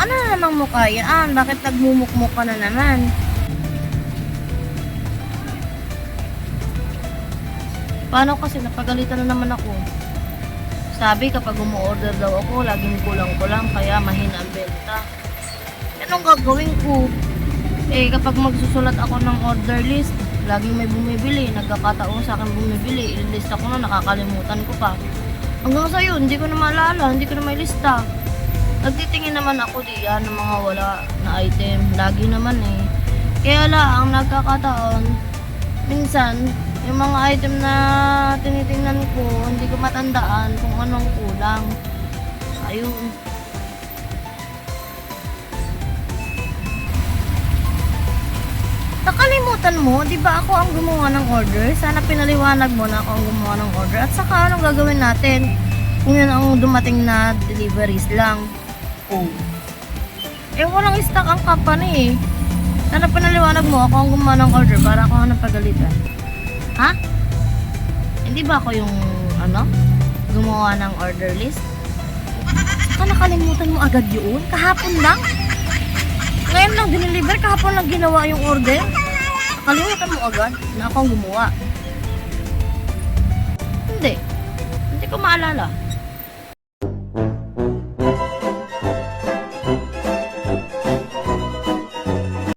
Ano na namang mukha yan? Bakit nagmumukmuk ka na naman? Paano kasi napagalitan na naman ako? Sabi kapag umu-order daw ako, laging kulang-kulang kaya mahina ang benta. Anong gagawin ko? Eh kapag magsusulat ako ng order list, laging may bumibili, nagkakataon sa akin bumibili, ililista ko na, nakakalimutan ko pa. Hanggang sa yun, hindi ko na maalala, hindi ko na may lista. Nagtitingin naman ako diyan ng mga wala na item, lagi naman eh. Kaya lang, ang nagkakataon, minsan, yung mga item na tinitingnan ko, hindi ko matandaan kung anong kulang. Ayun. Nakalimutan mo, di ba ako ang gumawa ng order? Sana pinaliwanag mo na ako ang gumawa ng order. At saka anong gagawin natin kung yun ang dumating na deliveries lang? Oh. Eh walang stock ang company eh. Sana pinaliwanag mo ako ang gumawa ng order para ako ang napagalitan. Ha? Hindi ba ako yung gumawa ng order list? Saka nakalimutan mo agad yun? Kahapon lang? Ngayon lang dineliver, kahapon lang ginawa yung order. Nakalimutan mo agad na ako ang gumawa. Hindi ko maalala.